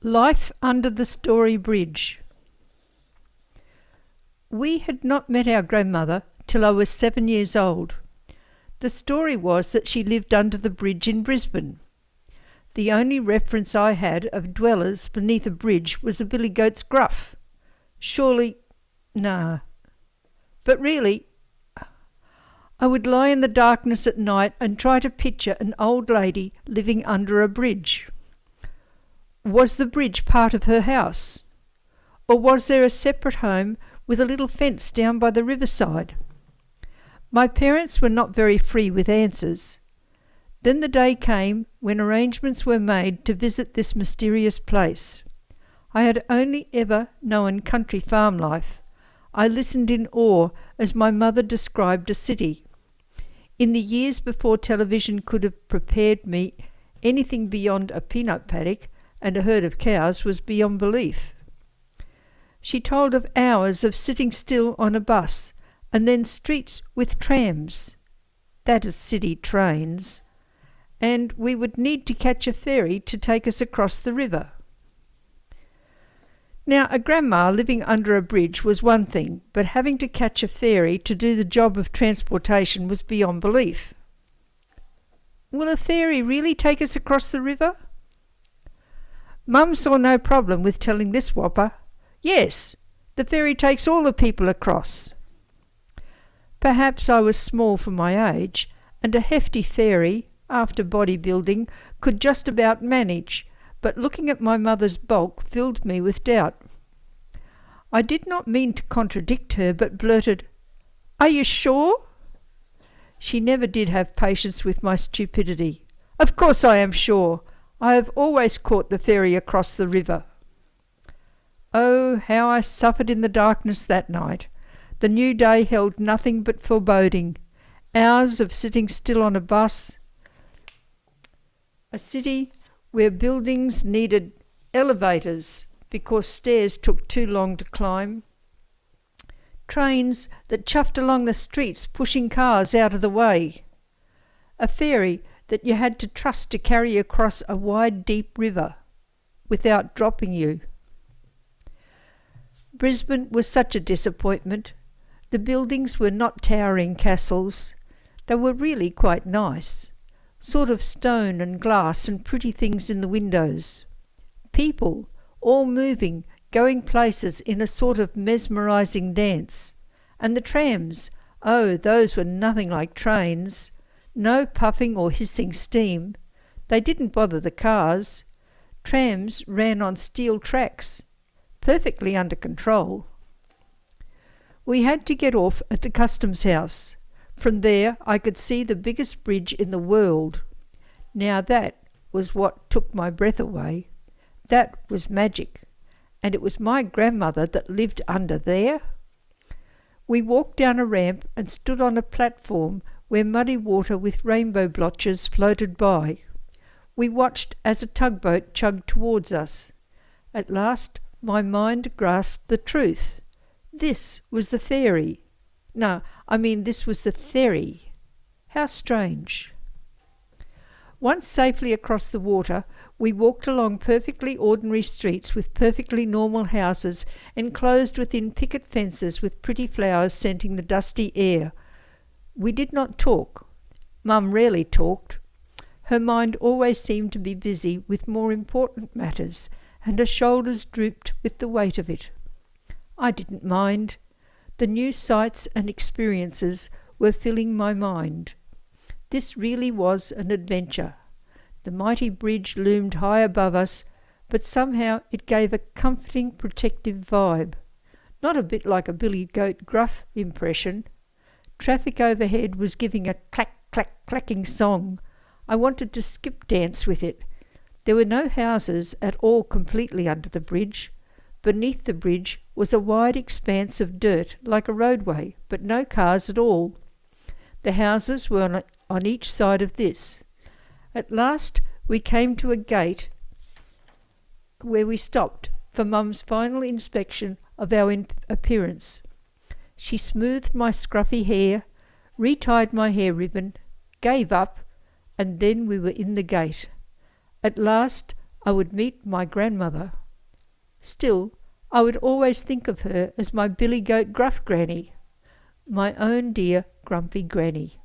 Life under the Story Bridge. We had not met our grandmother till I was 7 years old. The story was that she lived under the bridge in Brisbane. The only reference I had of dwellers beneath a bridge was the billy goat's gruff. But really, I would lie in the darkness at night and try to picture an old lady living under a bridge. Was the bridge part of her house? Or was there a separate home with a little fence down by the riverside? My parents were not very free with answers. Then the day came when arrangements were made to visit this mysterious place. I had only ever known country farm life. I listened in awe as my mother described a city. In the years before television could have prepared me, anything beyond a peanut paddock and a herd of cows was beyond belief. She told of hours of sitting still on a bus, and then streets with trams, that is city trains, and we would need to catch a ferry to take us across the river. Now, a grandma living under a bridge was one thing, but having to catch a ferry to do the job of transportation was beyond belief. Will a ferry really take us across the river? Mum saw no problem with telling this whopper, yes, the ferry takes all the people across. Perhaps I was small for my age, and a hefty ferry, after bodybuilding, could just about manage, but looking at my mother's bulk filled me with doubt. I did not mean to contradict her, but blurted, "Are you sure?" She never did have patience with my stupidity. "Of course I am sure. I have always caught the ferry across the river." Oh, how I suffered in the darkness that night. The new day held nothing but foreboding. Hours of sitting still on a bus. A city where buildings needed elevators because stairs took too long to climb. Trains that chuffed along the streets pushing cars out of the way. A ferry that you had to trust to carry across a wide, deep river without dropping you. Brisbane was such a disappointment. The buildings were not towering castles. They were really quite nice, sort of stone and glass and pretty things in the windows. People, all moving, going places in a sort of mesmerising dance. And the trams, oh, those were nothing like trains. No puffing or hissing steam. They didn't bother the cars. Trams ran on steel tracks, perfectly under control. We had to get off at the customs house. From there I could see the biggest bridge in the world. Now that was what took my breath away. That was magic. And it was my grandmother that lived under there. We walked down a ramp and stood on a platform where muddy water with rainbow blotches floated by. We watched as a tugboat chugged towards us. At last my mind grasped the truth. This was the ferry. This was the ferry. How strange. Once safely across the water, we walked along perfectly ordinary streets with perfectly normal houses enclosed within picket fences with pretty flowers scenting the dusty air. We did not talk. Mum rarely talked. Her mind always seemed to be busy with more important matters, and her shoulders drooped with the weight of it. I didn't mind. The new sights and experiences were filling my mind. This really was an adventure. The mighty bridge loomed high above us, but somehow it gave a comforting, protective vibe. Not a bit like a billy goat gruff impression. Traffic overhead was giving a clack, clack, clacking song. I wanted to skip dance with it. There were no houses at all completely under the bridge. Beneath the bridge was a wide expanse of dirt like a roadway, but no cars at all. The houses were on each side of this. At last we came to a gate where we stopped for Mum's final inspection of our appearance. She smoothed my scruffy hair, retied my hair ribbon, gave up, and then we were in the gate. At last I would meet my grandmother. Still, I would always think of her as my billy goat gruff granny, my own dear grumpy granny.